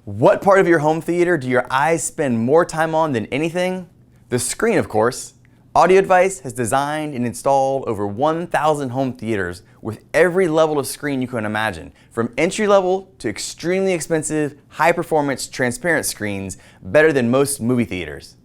What part of your home theater do your eyes spend more time on than anything? The screen, of course. Audio Advice has designed and installed over 1,000 home theaters with every level of screen you can imagine, from entry-level to extremely expensive, high-performance, transparent screens better than most movie theaters.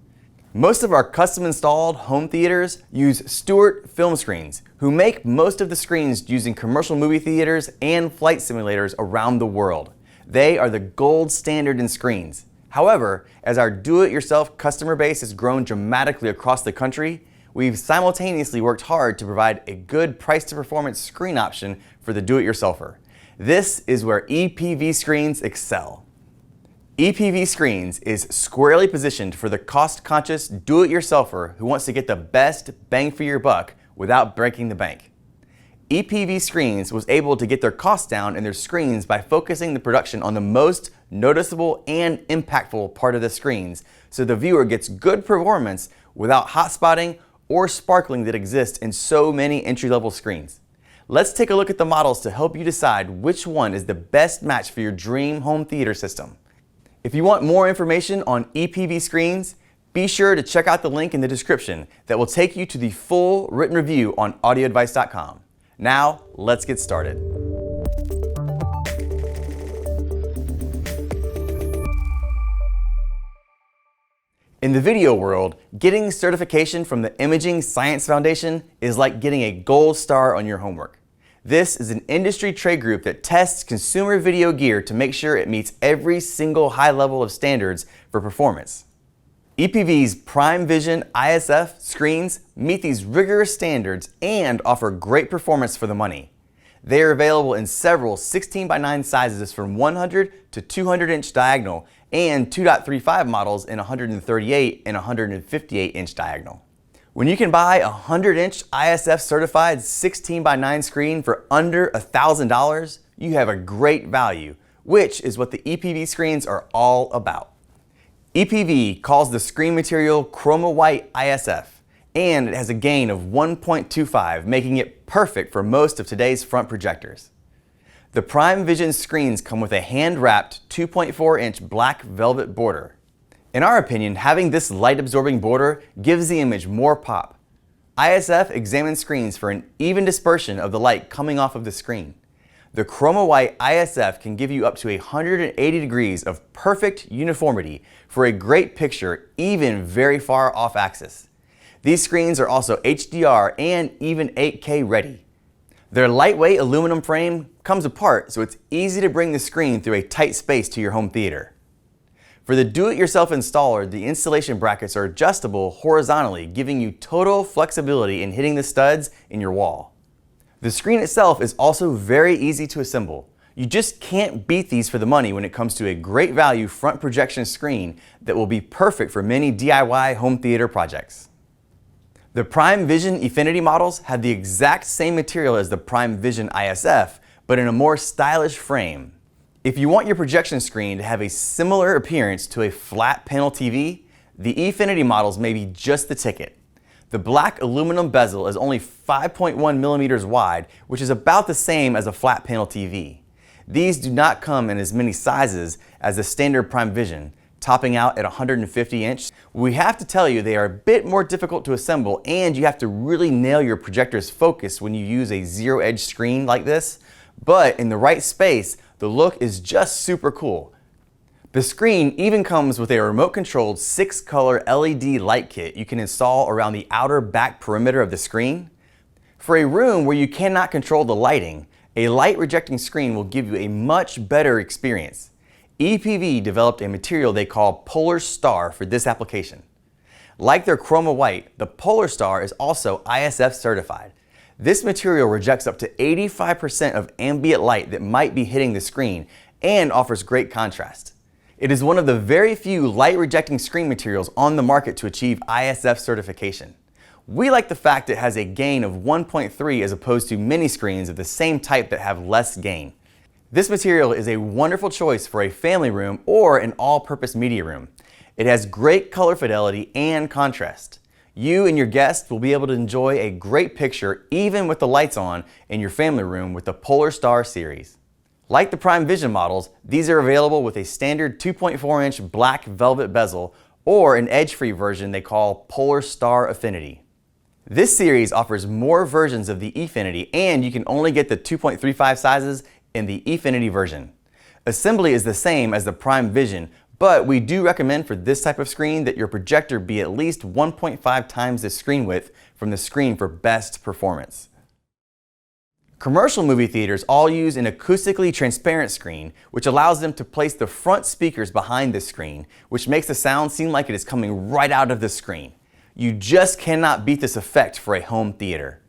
Most of our custom-installed home theaters use Stewart film screens, who make most of the screens used in commercial movie theaters and flight simulators around the world. They are the gold standard in screens. However, as our do-it-yourself customer base has grown dramatically across the country, we've simultaneously worked hard to provide a good price-to-performance screen option for the do-it-yourselfer. This is where EPV Screens excel. EPV Screens is squarely positioned for the cost-conscious do-it-yourselfer who wants to get the best bang for your buck without breaking the bank. EPV Screens was able to get their costs down in their screens by focusing the production on the most noticeable and impactful part of the screens, so the viewer gets good performance without hot spotting or sparkling that exists in so many entry-level screens. Let's take a look at the models to help you decide which one is the best match for your dream home theater system. If you want more information on EPV Screens, be sure to check out the link in the description that will take you to the full written review on audioadvice.com. Now, let's get started. In the video world, getting certification from the Imaging Science Foundation is like getting a gold star on your homework. This is an industry trade group that tests consumer video gear to make sure it meets every single high level of standards for performance. EPV's Prime Vision ISF screens meet these rigorous standards and offer great performance for the money. They are available in several 16:9 sizes from 100 to 200 inch diagonal and 2.35 models in 138 and 158 inch diagonal. When you can buy a 100 inch ISF certified 16:9 screen for under $1,000, you have a great value, which is what the EPV screens are all about. EPV calls the screen material Chroma White ISF, and it has a gain of 1.25, making it perfect for most of today's front projectors. The Prime Vision screens come with a hand-wrapped 2.4 inch black velvet border. In our opinion, having this light-absorbing border gives the image more pop. ISF examines screens for an even dispersion of the light coming off of the screen. The Chroma White ISF can give you up to 180 degrees of perfect uniformity for a great picture, even very far off axis. These screens are also HDR and even 8K ready. Their lightweight aluminum frame comes apart, so it's easy to bring the screen through a tight space to your home theater. For the do-it-yourself installer, the installation brackets are adjustable horizontally, giving you total flexibility in hitting the studs in your wall. The screen itself is also very easy to assemble. You just can't beat these for the money when it comes to a great value front projection screen that will be perfect for many DIY home theater projects. The Prime Vision Affinity models have the exact same material as the Prime Vision ISF, but in a more stylish frame. If you want your projection screen to have a similar appearance to a flat panel TV, the Affinity models may be just the ticket. The black aluminum bezel is only 5.1 millimeters wide, which is about the same as a flat panel TV. These do not come in as many sizes as the standard Prime Vision, topping out at 150 inch. We have to tell you they are a bit more difficult to assemble, and you have to really nail your projector's focus when you use a zero-edge screen like this. But in the right space, the look is just super cool. The screen even comes with a remote-controlled 6-color LED light kit you can install around the outer back perimeter of the screen. For a room where you cannot control the lighting, a light-rejecting screen will give you a much better experience. EPV developed a material they call Polar Star for this application. Like their Chroma White, the Polar Star is also ISF certified. This material rejects up to 85% of ambient light that might be hitting the screen and offers great contrast. It is one of the very few light-rejecting screen materials on the market to achieve ISF certification. We like the fact it has a gain of 1.3 as opposed to many screens of the same type that have less gain. This material is a wonderful choice for a family room or an all-purpose media room. It has great color fidelity and contrast. You and your guests will be able to enjoy a great picture even with the lights on in your family room with the Polar Star series. Like the Prime Vision models, these are available with a standard 2.4-inch black velvet bezel or an edge-free version they call Polar Star Affinity. This series offers more versions of the Affinity, and you can only get the 2.35 sizes in the Affinity version. Assembly is the same as the Prime Vision, but we do recommend for this type of screen that your projector be at least 1.5 times the screen width from the screen for best performance. Commercial movie theaters all use an acoustically transparent screen, which allows them to place the front speakers behind the screen, which makes the sound seem like it is coming right out of the screen. You just cannot beat this effect for a home theater.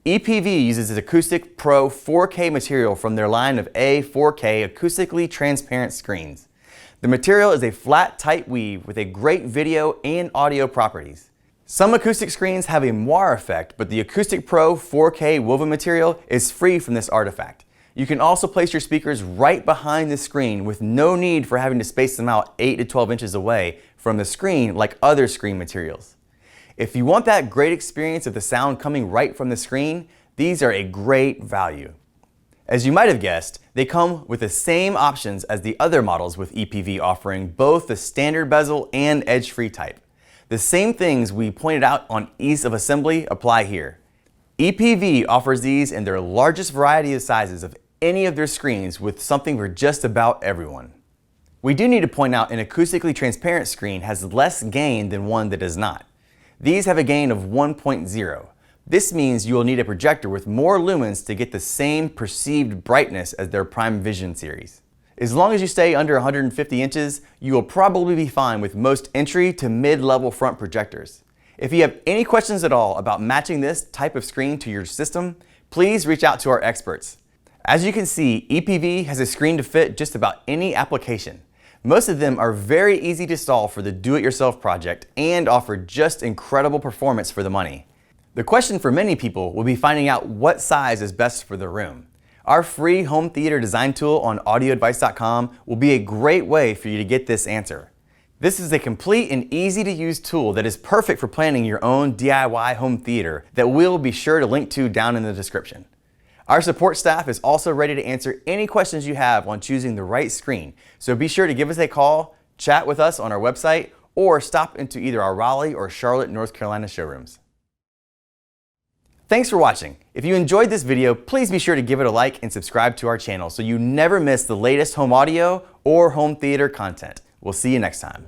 EPV uses its Acoustic Pro 4K material from their line of A4K acoustically transparent screens. The material is a flat, tight weave with a great video and audio properties. Some acoustic screens have a moire effect, but the Acoustic Pro 4K woven material is free from this artifact. You can also place your speakers right behind the screen with no need for having to space them out 8 to 12 inches away from the screen like other screen materials. If you want that great experience of the sound coming right from the screen, these are a great value. As you might have guessed, they come with the same options as the other models with EPV, offering both the standard bezel and edge-free type. The same things we pointed out on ease of assembly apply here. EPV offers these in their largest variety of sizes of any of their screens, with something for just about everyone. We do need to point out an acoustically transparent screen has less gain than one that does not. These have a gain of 1.0. This means you will need a projector with more lumens to get the same perceived brightness as their Prime Vision series. As long as you stay under 150 inches, you will probably be fine with most entry to mid-level front projectors. If you have any questions at all about matching this type of screen to your system, please reach out to our experts. As you can see, EPV has a screen to fit just about any application. Most of them are very easy to install for the do-it-yourself project and offer just incredible performance for the money. The question for many people will be finding out what size is best for their room. Our free home theater design tool on audioadvice.com will be a great way for you to get this answer. This is a complete and easy to use tool that is perfect for planning your own DIY home theater that we'll be sure to link to down in the description. Our support staff is also ready to answer any questions you have on choosing the right screen, so be sure to give us a call, chat with us on our website, or stop into either our Raleigh or Charlotte, North Carolina showrooms. Thanks for watching. If you enjoyed this video, please be sure to give it a like and subscribe to our channel so you never miss the latest home audio or home theater content. We'll see you next time.